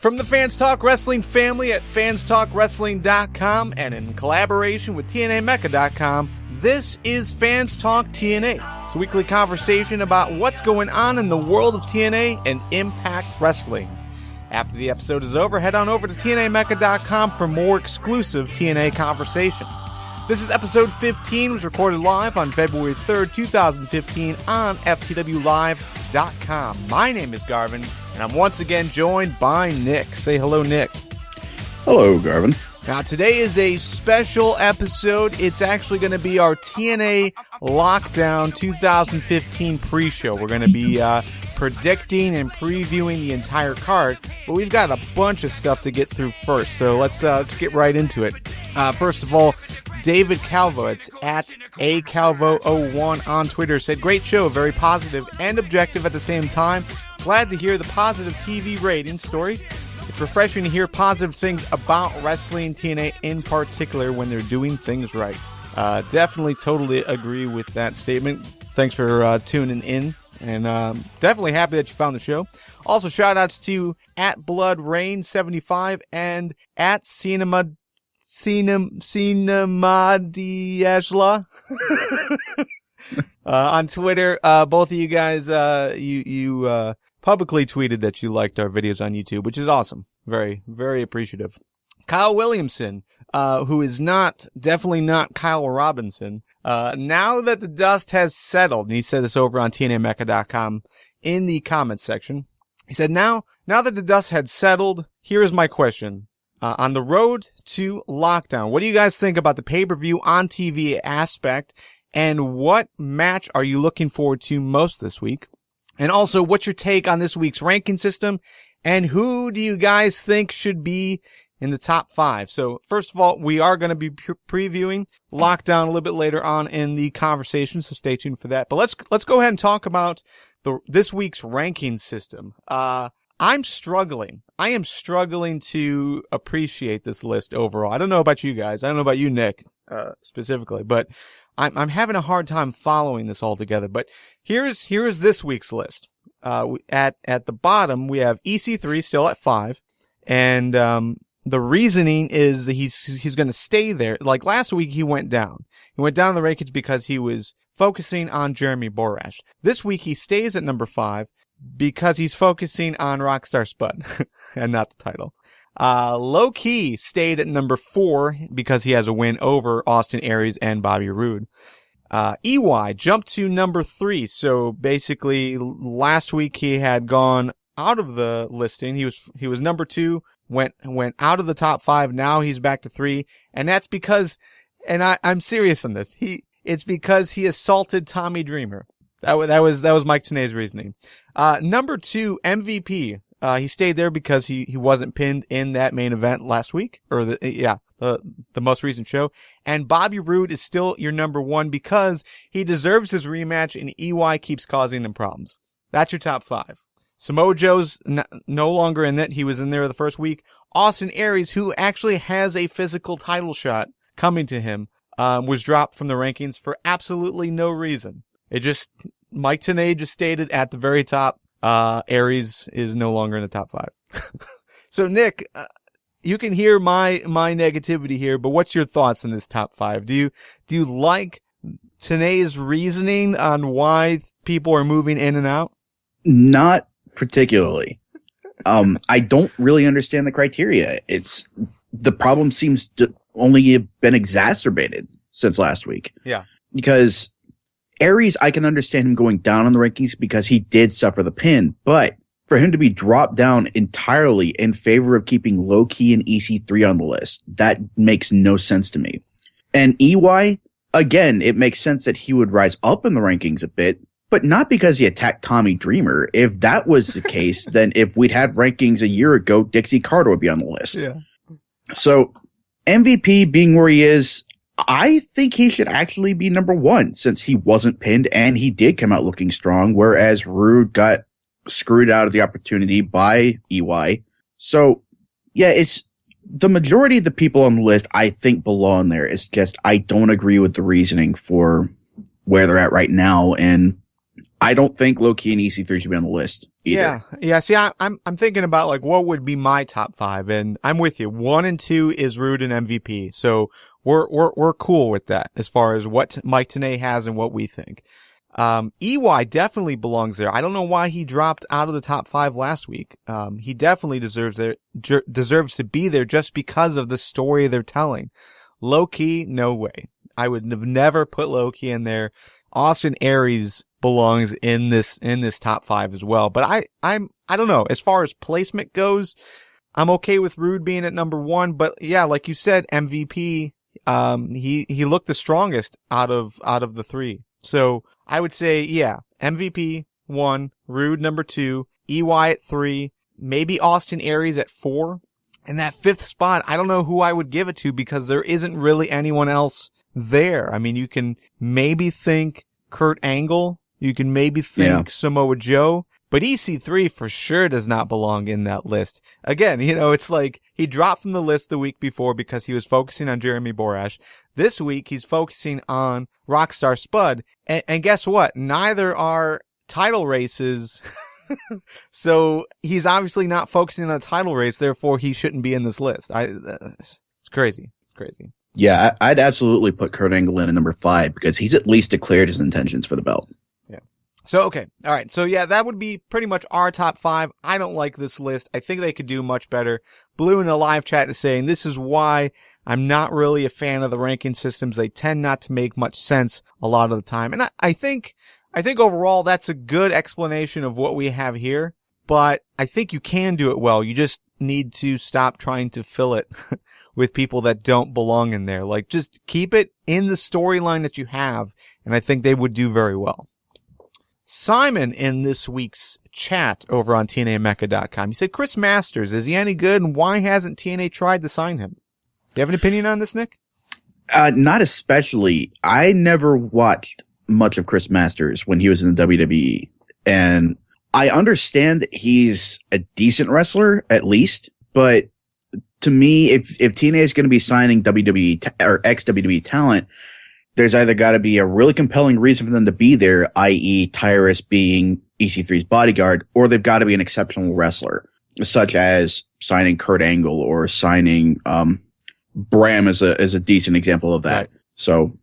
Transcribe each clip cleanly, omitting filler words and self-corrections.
From the Fans Talk Wrestling family at fanstalkwrestling.com and in collaboration with TNAMecca.com, this is Fans Talk TNA. It's a weekly conversation about what's going on in the world of TNA and Impact Wrestling. After the episode is over, head on over to TNAMecca.com for more exclusive TNA conversations. This is episode 15, was recorded live on February 3rd, 2015 on FTW015.com. My name is Garvin, and I'm once again joined by Nick. Say hello, Nick. Hello, Garvin. Now, today is a special episode. It's actually going to be our TNA Lockdown 2015 pre-show. We're going to be predicting and previewing the entire card, but we've got a bunch of stuff to get through first, so let's get right into it. First of all, David Calvo, it's at acalvo01 on Twitter, said, "Great show, very positive and objective at the same time. Glad to hear the positive TV rating story. It's refreshing to hear positive things about wrestling TNA in particular when they're doing things right." Definitely totally agree with that statement. Thanks for tuning in, and definitely happy that you found the show. Also, shout-outs to at BloodRain75 and at Cinema Diashla on Twitter. Both of you guys, you publicly tweeted that you liked our videos on YouTube, which is awesome. Very, very appreciative. Kyle Williamson, who is definitely not Kyle Robinson. Now that the dust has settled, and he said this over on TNAMecca.com in the comments section. He said, now that the dust had settled, here is my question. On the road to lockdown, what do you guys think about the pay-per-view on TV aspect, and what match are you looking forward to most this week? And also, what's your take on this week's ranking system, and who do you guys think should be in the top 5? So, first of all, we are going to be previewing Lockdown a little bit later on in the conversation, so stay tuned for that. But let's go ahead and talk about this week's ranking system. I'm struggling. I am struggling to appreciate this list overall. I don't know about you guys. I don't know about you, Nick, specifically, but I'm having a hard time following this all together. But here's this week's list. At the bottom, we have EC3 still at 5. And, the reasoning is that he's going to stay there. Like last week, he went down. He went down in the rankings because he was focusing on Jeremy Borash. This week, he stays at number 5. Because he's focusing on Rockstar Spud and not the title. Low Key stayed at number 4 because he has a win over Austin Aries and Bobby Roode. EY jumped to number 3. So basically last week he had gone out of the listing. He was number 2, went out of the top 5. Now he's back to 3. And that's because, and I'm serious on this. It's because he assaulted Tommy Dreamer. That was Mike Tenay's reasoning. Number 2, MVP. He stayed there because he wasn't pinned in that main event last week, or the most recent show. And Bobby Roode is still your number 1 because he deserves his rematch and EY keeps causing him problems. That's your top 5. Samoa Joe's no longer in it. He was in there the first week. Austin Aries, who actually has a physical title shot coming to him, was dropped from the rankings for absolutely no reason. Mike Tenay just stated at the very top, Aries is no longer in the top 5. So Nick, you can hear my negativity here, but what's your thoughts on this top 5? Do you like Tenay's reasoning on why people are moving in and out? Not particularly. I don't really understand the criteria. The problem seems to only have been exacerbated since last week. Yeah. Because Aries, I can understand him going down on the rankings because he did suffer the pin, but for him to be dropped down entirely in favor of keeping Low Key and EC3 on the list, that makes no sense to me. And EY, again, it makes sense that he would rise up in the rankings a bit, but not because he attacked Tommy Dreamer. If that was the case, then if we'd had rankings a year ago, Dixie Carter would be on the list. Yeah. So MVP being where he is, I think he should actually be number 1 since he wasn't pinned and he did come out looking strong, whereas Roode got screwed out of the opportunity by EY. So, yeah, it's the majority of the people on the list I think belong there. It's just I don't agree with the reasoning for where they're at right now. And I don't think Low-Key and EC3 should be on the list either. Yeah. See, I'm thinking about like what would be my top 5, and I'm with you. 1 and 2 is Rude and MVP, so we're cool with that as far as what Mike Tenay has and what we think. EY definitely belongs there. I don't know why he dropped out of the top 5 last week. He definitely deserves to be there just because of the story they're telling. Low-Key, no way. I would have never put Low-Key in there. Austin Aries belongs in this top 5 as well. But I don't know. As far as placement goes, I'm okay with Rude being at number 1. But yeah, like you said, MVP, he looked the strongest out of the 3. So I would say, yeah, MVP 1, Rude number 2, EY at 3, maybe Austin Aries at 4. And that 5th spot, I don't know who I would give it to because there isn't really anyone else there. I mean, you can maybe think Kurt Angle. You can maybe think Samoa Joe. But EC3 for sure does not belong in that list. Again, it's like he dropped from the list the week before because he was focusing on Jeremy Borash. This week, he's focusing on Rockstar Spud. And guess what? Neither are title races. So he's obviously not focusing on a title race. Therefore, he shouldn't be in this list. It's crazy. It's crazy. Yeah, I'd absolutely put Kurt Angle in at number 5 because he's at least declared his intentions for the belt. Yeah. So, okay. All right. So, yeah, that would be pretty much our top 5. I don't like this list. I think they could do much better. Blue in the live chat is saying this is why I'm not really a fan of the ranking systems. They tend not to make much sense a lot of the time. And I think overall that's a good explanation of what we have here. But I think you can do it well. You just need to stop trying to fill it with people that don't belong in there. Like, just keep it in the storyline that you have, and I think they would do very well. Simon in this week's chat over on TNAMecca.com, he said, Chris Masters, is he any good, and why hasn't TNA tried to sign him? Do you have an opinion on this, Nick? Not especially. I never watched much of Chris Masters when he was in the WWE, and I understand that he's a decent wrestler, at least, but to me, if TNA is going to be signing WWE or ex-WWE talent, there's either got to be a really compelling reason for them to be there, i.e. Tyrus being EC3's bodyguard, or they've got to be an exceptional wrestler, such as signing Kurt Angle or signing Bram as a decent example of that. Right. So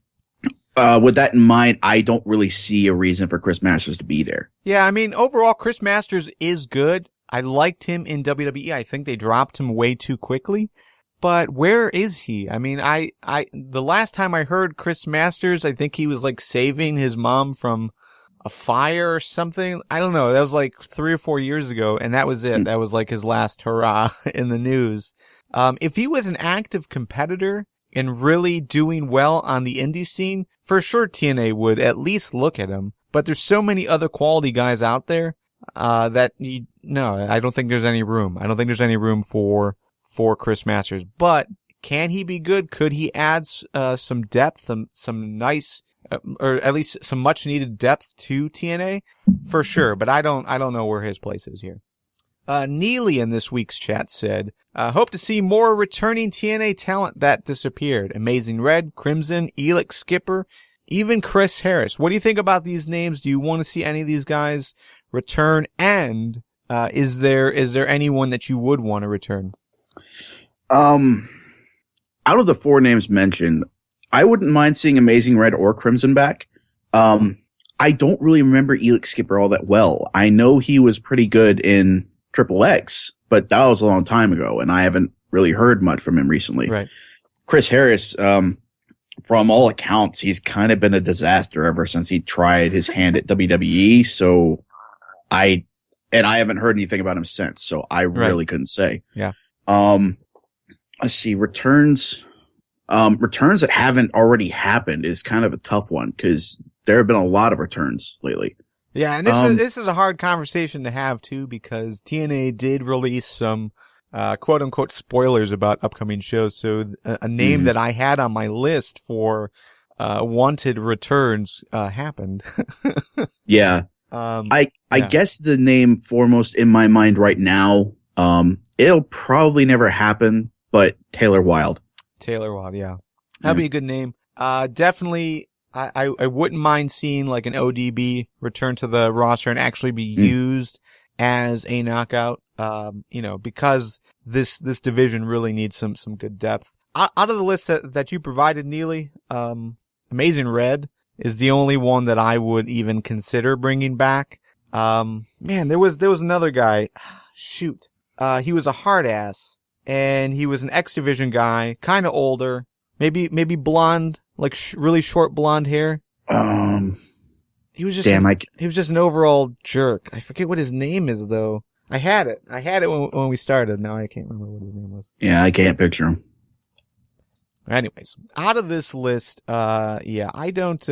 with that in mind, I don't really see a reason for Chris Masters to be there. Yeah, I mean, overall, Chris Masters is good. I liked him in WWE. I think they dropped him way too quickly. But where is he? I mean, the last time I heard Chris Masters, I think he was like saving his mom from a fire or something. I don't know. That was like 3 or 4 years ago, and that was it. That was like his last hurrah in the news. If he was an active competitor and really doing well on the indie scene, for sure TNA would at least look at him. But there's so many other quality guys out there that I don't think there's any room. I don't think there's any room for Chris Masters. But can he be good? Could he add some depth, some nice, or at least some much needed depth to TNA? For sure. But I don't know where his place is here. Neely in this week's chat said, hope to see more returning TNA talent that disappeared. Amazing Red, Crimson, Elix Skipper, even Chris Harris. What do you think about these names? Do you want to see any of these guys return? And is there anyone that you would want to return? Out of the 4 names mentioned, I wouldn't mind seeing Amazing Red or Crimson back. I don't really remember Elix Skipper all that well. I know he was pretty good in Triple X, but that was a long time ago, and I haven't really heard much from him recently. Right. Chris Harris, from all accounts, he's kind of been a disaster ever since he tried his hand at WWE. So I haven't heard anything about him since. So I really couldn't say. Yeah. Let's see, returns that haven't already happened is kind of a tough one because there have been a lot of returns lately. Yeah, and this is a hard conversation to have too because TNA did release some quote unquote spoilers about upcoming shows. So a name that I had on my list for wanted returns happened. Yeah. I guess the name foremost in my mind right now, it'll probably never happen, but Taylor Wilde. Taylor Wilde, yeah. That'd be a good name. Definitely I wouldn't mind seeing like an ODB return to the roster and actually be used as a knockout. Because this division really needs some good depth. Out of the list that you provided, Neely, Amazing Red is the only one that I would even consider bringing back. There was another guy. Shoot. He was a hard ass, and he was an X Division guy, kind of older, maybe blonde, like really short blonde hair. He was just he was just an overall jerk. I forget what his name is though. I had it when we started. Now I can't remember what his name was. Yeah, I can't picture him. Anyways, out of this list, I don't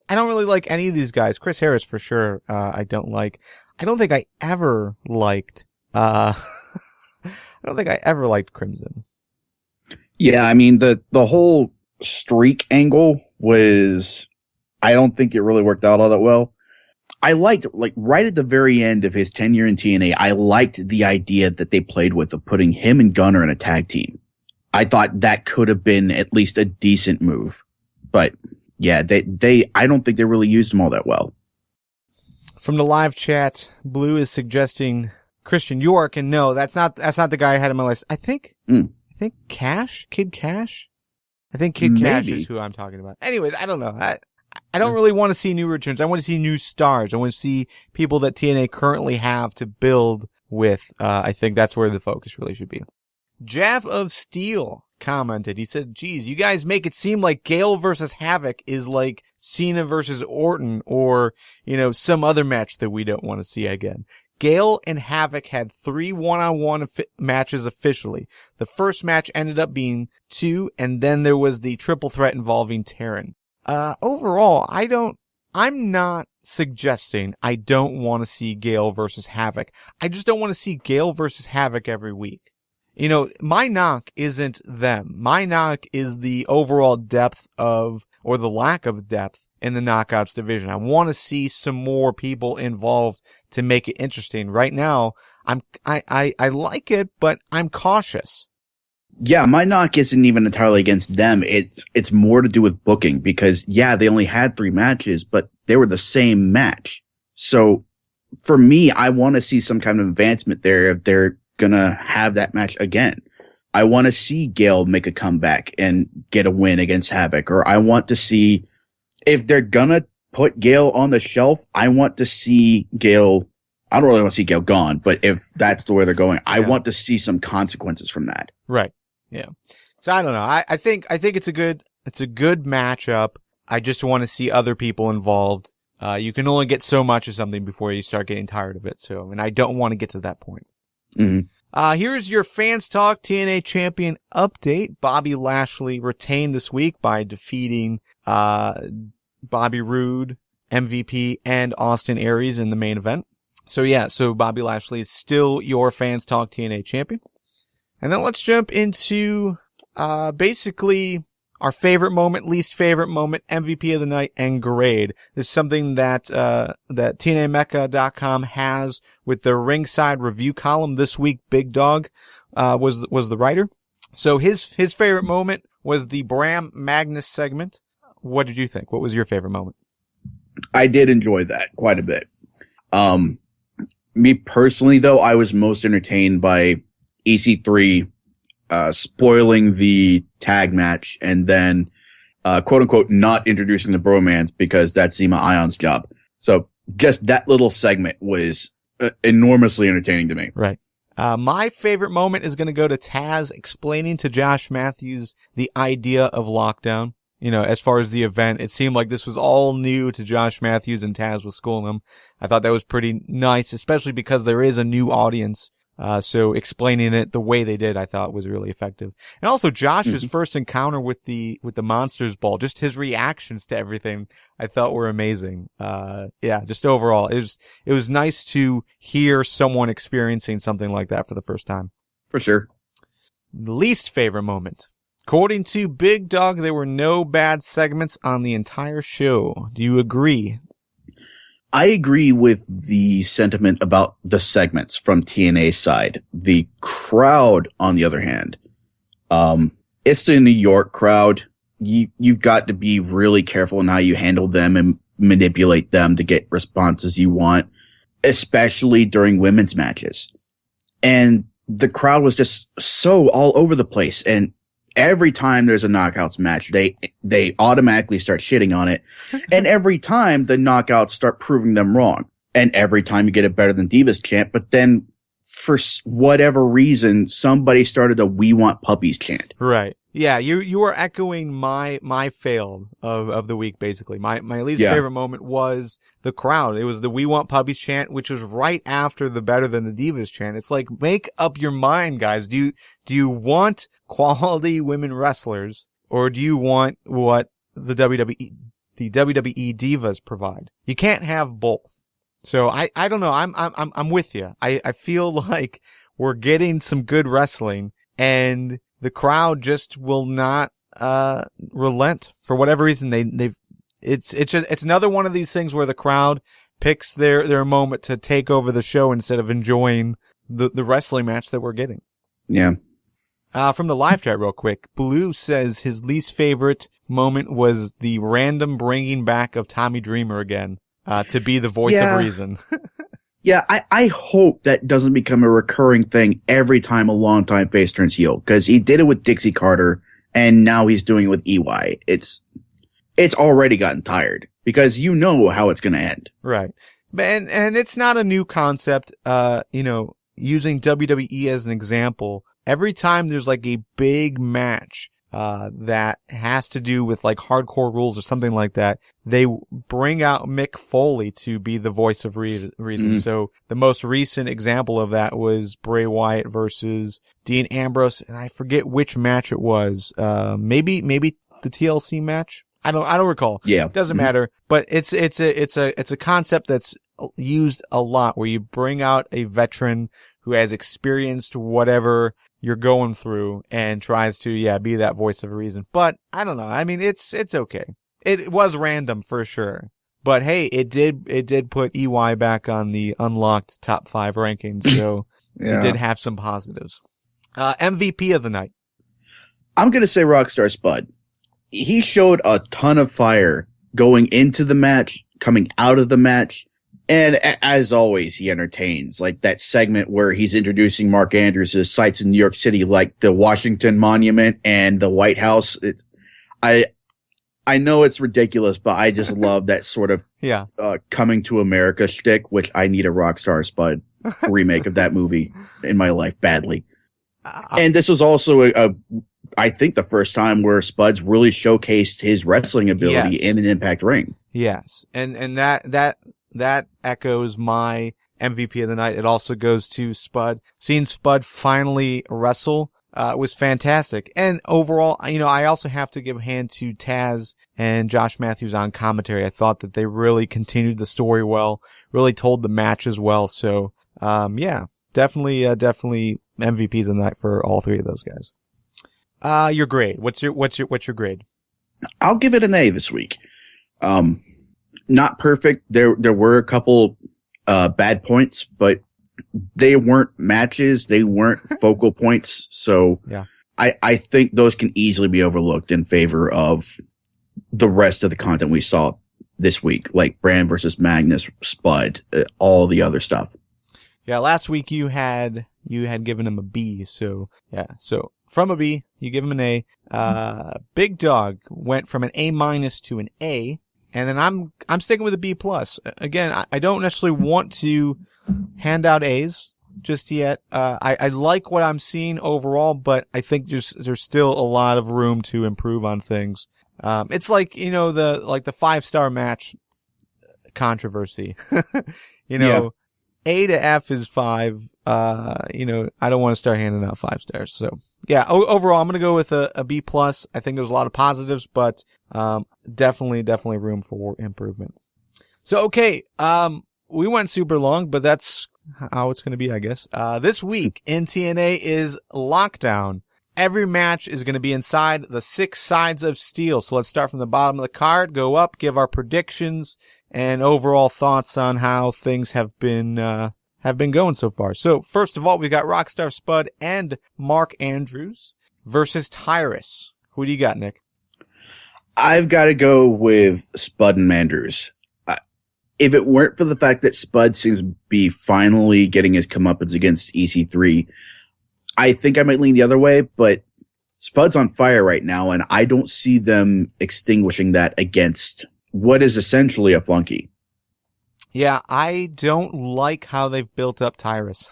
really like any of these guys. Chris Harris for sure. I don't like. I don't think I ever liked. I don't think I ever liked Crimson. Yeah, I mean the whole streak angle was. I don't think it really worked out all that well. I liked, like, right at the very end of his tenure in TNA, I liked the idea that they played with of putting him and Gunner in a tag team. I thought that could have been at least a decent move. But yeah, I don't think they really used him all that well. From the live chat, Blue is suggesting Christian York, and no, that's not the guy I had on my list. I think Cash, Kid Cash. I think Kid Cash is who I'm talking about. Anyways, I don't know. I don't really want to see new returns. I want to see new stars. I want to see people that TNA currently have to build with. I think that's where the focus really should be. Jav of Steel commented. He said, geez, you guys make it seem like Gale versus Havoc is like Cena versus Orton or, some other match that we don't want to see again. Gale and Havoc had 3 one-on-one matches officially. The first match ended up being 2, and then there was the triple threat involving Taryn. Overall, I'm not suggesting I don't want to see Gale versus Havoc. I just don't want to see Gale versus Havoc every week. My knock isn't them. My knock is the overall depth or the lack of depth in the Knockouts division. I want to see some more people involved to make it interesting. Right now, I like it, but I'm cautious. Yeah, my knock isn't even entirely against them. It's more to do with booking because, yeah, they only had 3 matches, but they were the same match. So for me, I want to see some kind of advancement there if they're going to have that match again. I want to see Gale make a comeback and get a win against Havoc, or I want to see if they're going to put Gale on the shelf, I want to see Gale. I don't really want to see Gale gone, but if that's the way they're going, I want to see some consequences from that. Right. Yeah. So I don't know. I think it's a good matchup. I just want to see other people involved. You can only get so much of something before you start getting tired of it. And I don't want to get to that point. Mm-hmm. Here's your Fans Talk TNA Champion update. Bobby Lashley retained this week by defeating, Bobby Roode, MVP, and Austin Aries in the main event. So Bobby Lashley is still your Fans Talk TNA Champion. And then let's jump into, basically our favorite moment, least favorite moment, MVP of the night, and grade. This is something that TNAMecca.com has with their ringside review column this week. Big Dog, was the writer. So his favorite moment was the Bram Magnus segment. What did you think? What was your favorite moment? I did enjoy that quite a bit. Me personally though, I was most entertained by EC3 spoiling the tag match and then quote unquote not introducing the bromance because that's Zema Ion's job. So just that little segment was enormously entertaining to me. Right. My favorite moment is going to go to Taz explaining to Josh Matthews the idea of lockdown. As far as the event, it seemed like this was all new to Josh Matthews and Taz was schooling him. I thought that was pretty nice, especially because there is a new audience. So explaining it the way they did, I thought was really effective. And also Josh's first encounter with the Monsters Ball, just his reactions to everything, I thought were amazing. Just overall, it was nice to hear someone experiencing something like that for the first time. For sure. The least favorite moment. According to Big Dog, there were no bad segments on the entire show. Do you agree? I agree with the sentiment about the segments from TNA's side. The crowd, on the other hand, it's the New York crowd, you've got to be really careful in how you handle them and manipulate them to get responses you want, especially during women's matches. And the crowd was just so all over the place. And every time there's a knockouts match, they automatically start shitting on it. And every time the knockouts start proving them wrong. And every time you get a better than Divas chant, but then for whatever reason, somebody started a "We Want Puppies" chant. Right. Yeah, you are echoing my fail of the week, basically. My least favorite moment was the crowd. It was the "We Want Puppies" chant, which was right after the "Better Than the Divas" chant. It's like, make up your mind, guys. Do you want quality women wrestlers, or do you want what the WWE divas provide? You can't have both. So I don't know. I'm with you. I feel like we're getting some good wrestling, and the crowd just will not relent for whatever reason. It's another one of these things where the crowd picks their moment to take over the show instead of enjoying the wrestling match that we're getting. Yeah. From the live chat real quick, Blue says his least favorite moment was the random bringing back of Tommy Dreamer again to be the voice of reason. Yeah, I hope that doesn't become a recurring thing every time a longtime face turns heel, because he did it with Dixie Carter, and now he's doing it with EY. It's already gotten tired, because you know how it's going to end. Right. And it's not a new concept, using WWE as an example. Every time there's like a big match that has to do with like hardcore rules or something like that, they bring out Mick Foley to be the voice of reason. Mm-hmm. So the most recent example of that was Bray Wyatt versus Dean Ambrose, and I forget which match it was. Maybe the TLC match. I don't recall. Yeah, doesn't matter. But it's a concept that's used a lot, where you bring out a veteran who has experienced whatever you're going through and tries to, be that voice of reason. But I don't know. I mean, it's okay. It was random for sure. But hey, it did put EY back on the unlocked top 5 rankings. So It did have some positives. MVP of the night. I'm going to say Rockstar Spud. He showed a ton of fire going into the match, coming out of the match. And as always, he entertains, like that segment where he's introducing Mark Andrews' sites in New York City, like the Washington Monument and the White House. I know it's ridiculous, but I just love that sort of coming to America shtick, which I need a Rockstar Spud remake of that movie in my life badly. And this was also I think the first time where Spuds really showcased his wrestling ability in an Impact ring. Yes. And that echoes my MVP of the night. It also goes to Spud. Seeing Spud finally wrestle was fantastic. And overall, I also have to give a hand to Taz and Josh Matthews on commentary. I thought that they really continued the story well, really told the match as well. So, definitely MVPs of the night for all three of those guys. Your grade. What's your grade? I'll give it an A this week. Not perfect. There were a couple bad points, but they weren't matches. They weren't focal points. So I think those can easily be overlooked in favor of the rest of the content we saw this week, like Brand versus Magnus, Spud, all the other stuff. Yeah, last week you had given him a B. So from a B, you give him an A. Big Dog went from an A- to an A. And then I'm sticking with a B+. Again, I don't necessarily want to hand out A's just yet. I like what I'm seeing overall, but I think there's still a lot of room to improve on things. It's like, the 5-star match controversy. A to F is 5. I don't want to start handing out 5 stars. So overall, I'm going to go with a B+. I think there's a lot of positives, but, definitely room for improvement. So, okay. We went super long, but that's how it's going to be, I guess. This week in TNA is Lockdown. Every match is going to be inside the 6 sides of steel. So let's start from the bottom of the card, go up, give our predictions and overall thoughts on how things have been going so far. So first of all, we've got Rockstar Spud and Mark Andrews versus Tyrus. Who do you got, Nick? I've got to go with Spud and Manders. If it weren't for the fact that Spud seems to be finally getting his comeuppance against EC3, I think I might lean the other way, but Spud's on fire right now, and I don't see them extinguishing that against what is essentially a flunky. Yeah, I don't like how they've built up Tyrus.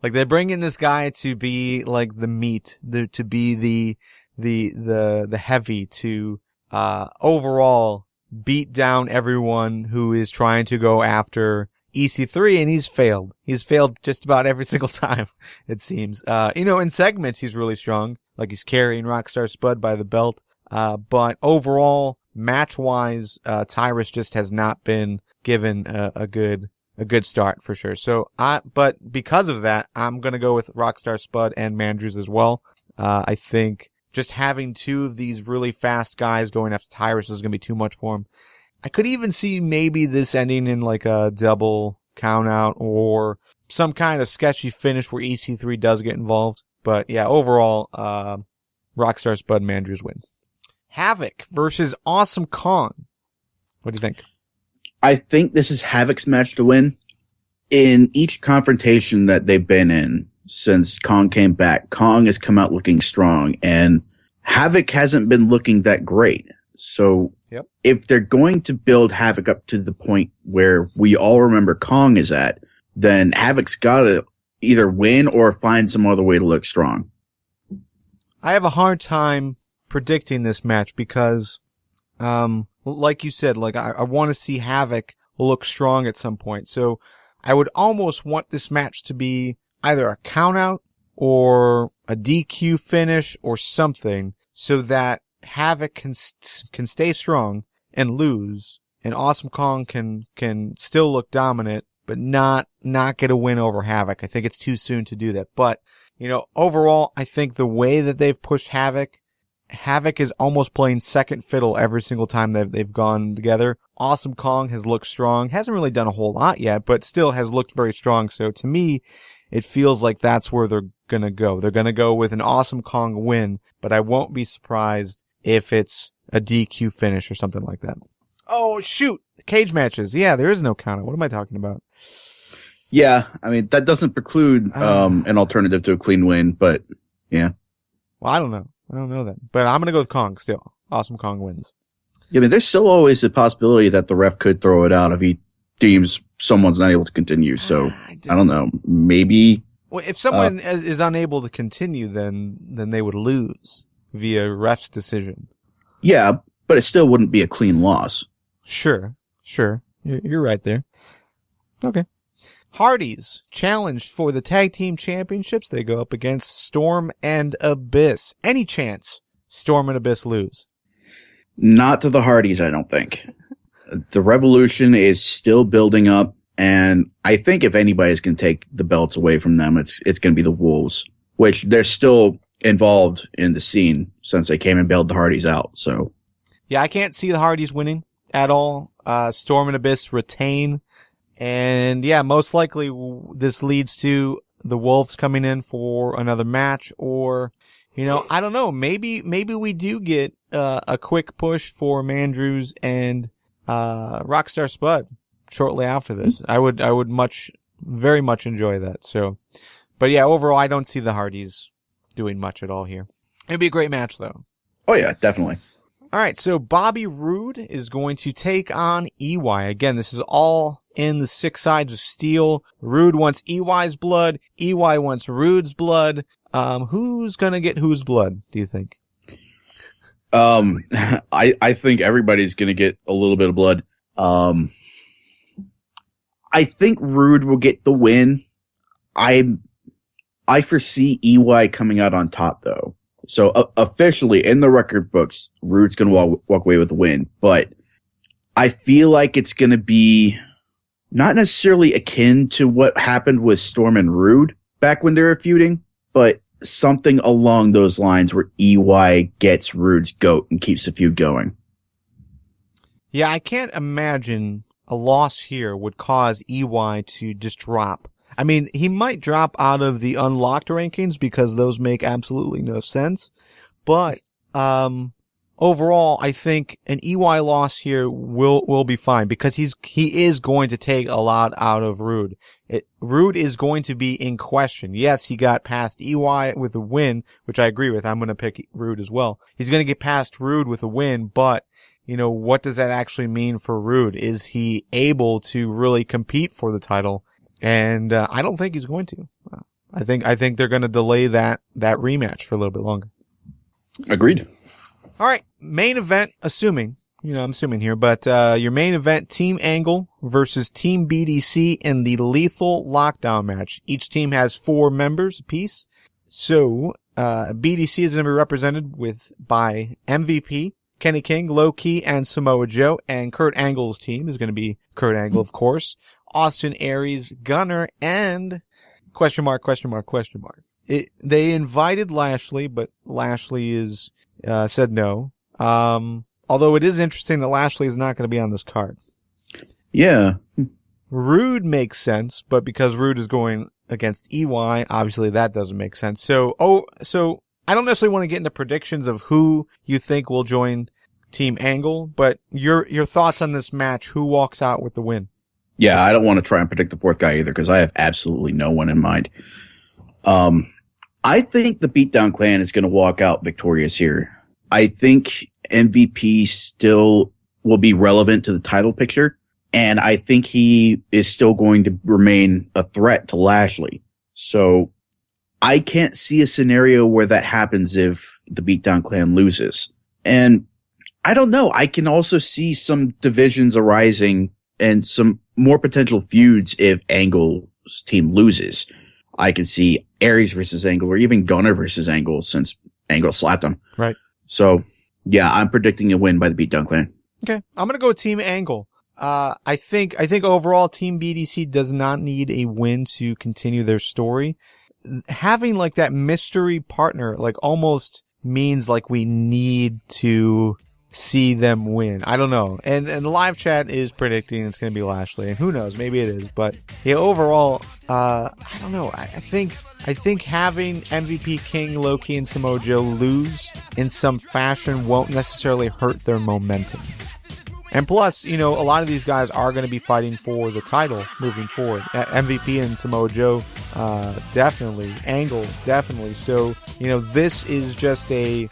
Like, they bring in this guy to be like the meat, to be the heavy, to overall beat down everyone who is trying to go after EC3, and he's failed. He's failed just about every single time, it seems. In segments he's really strong, like he's carrying Rockstar Spud by the belt. But overall, match-wise, Tyrus just has not been given a good start for sure. But because of that, I'm gonna go with Rockstar Spud and Mandrews as well. I think just having two of these really fast guys going after Tyrus is going to be too much for him. I could even see maybe this ending in like a double count out or some kind of sketchy finish where EC3 does get involved. But yeah, overall, Rockstar Spud Mandrews win. Havoc versus Awesome Kong. What do you think? I think this is Havoc's match to win. In each confrontation that they've been in, since Kong came back, Kong has come out looking strong, and Havoc hasn't been looking that great. So if they're going to build Havoc up to the point where we all remember Kong is at, then Havoc's got to either win or find some other way to look strong. I have a hard time predicting this match because, like you said, like I want to see Havoc look strong at some point. So I would almost want this match to be either a countout or a DQ finish or something, so that Havoc can stay strong and lose, and Awesome Kong can still look dominant, but not get a win over Havoc. I think it's too soon to do that. But overall, I think the way that they've pushed Havoc is almost playing second fiddle every single time they've gone together. Awesome Kong has looked strong, hasn't really done a whole lot yet, but still has looked very strong. So to me, it feels like that's where they're going to go. They're going to go with an Awesome Kong win, but I won't be surprised if it's a DQ finish or something like that. Oh, shoot. Cage matches. Yeah, there is no counter. What am I talking about? Yeah, I mean, that doesn't preclude an alternative to a clean win, but yeah. Well, I don't know. I don't know that. But I'm going to go with Kong still. Awesome Kong wins. Yeah, I mean, there's still always a possibility that the ref could throw it out if he deems someone's not able to continue. So I don't know. Maybe. Well, if someone is unable to continue, then they would lose via ref's decision. Yeah, but it still wouldn't be a clean loss. Sure. You're right there. Okay. Hardys challenged for the tag team championships. They go up against Storm and Abyss. Any chance Storm and Abyss lose? Not to the Hardys, I don't think. The Revolution is still building up, and I think if anybody's going to take the belts away from them, it's going to be the Wolves, which they're still involved in the scene since they came and bailed the Hardys out. So, yeah, I can't see the Hardys winning at all. Storm and Abyss retain. And yeah, most likely this leads to the Wolves coming in for another match, or, I don't know. Maybe we do get a quick push for Mandrews and Rockstar Spud shortly after this. I would very much enjoy that. So, but yeah, overall, I don't see the Hardys doing much at all here. It'd be a great match though. Oh yeah, definitely. All right, so Bobby Roode is going to take on EY. Again, this is all in the 6 Sides of Steel. Roode wants EY's blood. EY wants Roode's blood. Who's gonna get whose blood, do you think? I think everybody's gonna get a little bit of blood. I think Roode will get the win. I foresee EY coming out on top though. So officially in the record books, Roode's going to walk away with a win, but I feel like it's going to be not necessarily akin to what happened with Storm and Roode back when they were feuding, but something along those lines where EY gets Roode's goat and keeps the feud going. Yeah, I can't imagine a loss here would cause EY to just drop. I mean, he might drop out of the unlocked rankings because those make absolutely no sense. But, overall, I think an EY loss here will be fine because he is going to take a lot out of Rude. Rude is going to be in question. Yes, he got past EY with a win, which I agree with. I'm going to pick Rude as well. He's going to get past Rude with a win, but what does that actually mean for Rude? Is he able to really compete for the title? And I don't think he's going to. I think they're going to delay that rematch for a little bit longer. Agreed. All right, main event, I'm assuming here, but your main event, Team Angle versus Team BDC in the Lethal Lockdown match. Each team has 4 members apiece. So, BDC is going to be represented by MVP, Kenny King, Low Key, and Samoa Joe, and Kurt Angle's team is going to be Kurt Angle, of course, Austin Aries, Gunner, and question mark. They invited Lashley, but Lashley said no. Although it is interesting that Lashley is not going to be on this card. Yeah. Rude makes sense, but because Rude is going against EY, obviously that doesn't make sense. So I don't necessarily want to get into predictions of who you think will join Team Angle, but your thoughts on this match, who walks out with the win? Yeah, I don't want to try and predict the 4th guy either because I have absolutely no one in mind. I think the Beatdown Clan is going to walk out victorious here. I think MVP still will be relevant to the title picture, and I think he is still going to remain a threat to Lashley. So I can't see a scenario where that happens if the Beatdown Clan loses. And I don't know. I can also see some divisions arising and some more potential feuds if Angle's team loses. I can see Aries versus Angle or even Gunner versus Angle since Angle slapped him. Right. So, yeah, I'm predicting a win by the Beatdown Clan. Okay. I'm going to go with Team Angle. I think overall Team BDC does not need a win to continue their story. Having like that mystery partner like almost means like we need to see them win. I don't know. And the live chat is predicting it's going to be Lashley, and who knows, maybe it is. But yeah, overall, I don't know. I think having MVP King, Low Key, and Samoa Joe lose in some fashion won't necessarily hurt their momentum. And plus, a lot of these guys are going to be fighting for the title moving forward. MVP and Samoa Joe, definitely. Angle, definitely. So, this is just a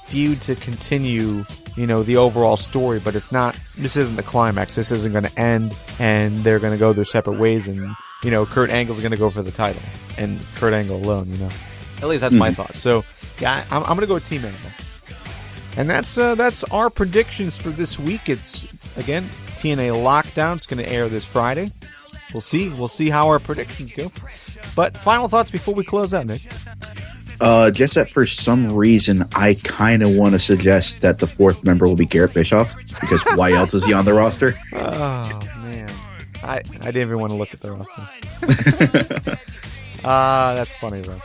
feud to continue, the overall story, but this isn't the climax. This isn't going to end and they're going to go their separate ways and, Kurt Angle's going to go for the title and Kurt Angle alone, At least that's my thought. So, yeah, I'm going to go with Team Angle. And that's our predictions for this week. It's, again, TNA Lockdown. It's going to air this Friday. We'll see how our predictions go. But final thoughts before we close out, Nick. Just that for some reason, I kind of want to suggest that the 4th member will be Garrett Bischoff, because why else is he on the roster? Oh, man. I didn't even want to look at the roster. That's funny, though.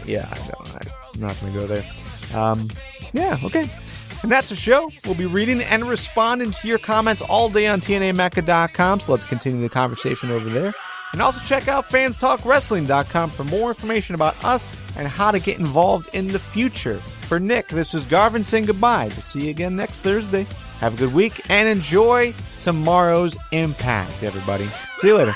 Yeah, I'm not going to go there. Yeah, okay. And that's the show. We'll be reading and responding to your comments all day on TNAMecca.com, so let's continue the conversation over there. And also check out fanstalkwrestling.com for more information about us and how to get involved in the future. For Nick, this is Garvin saying goodbye. We'll see you again next Thursday. Have a good week and enjoy tomorrow's Impact, everybody. See you later.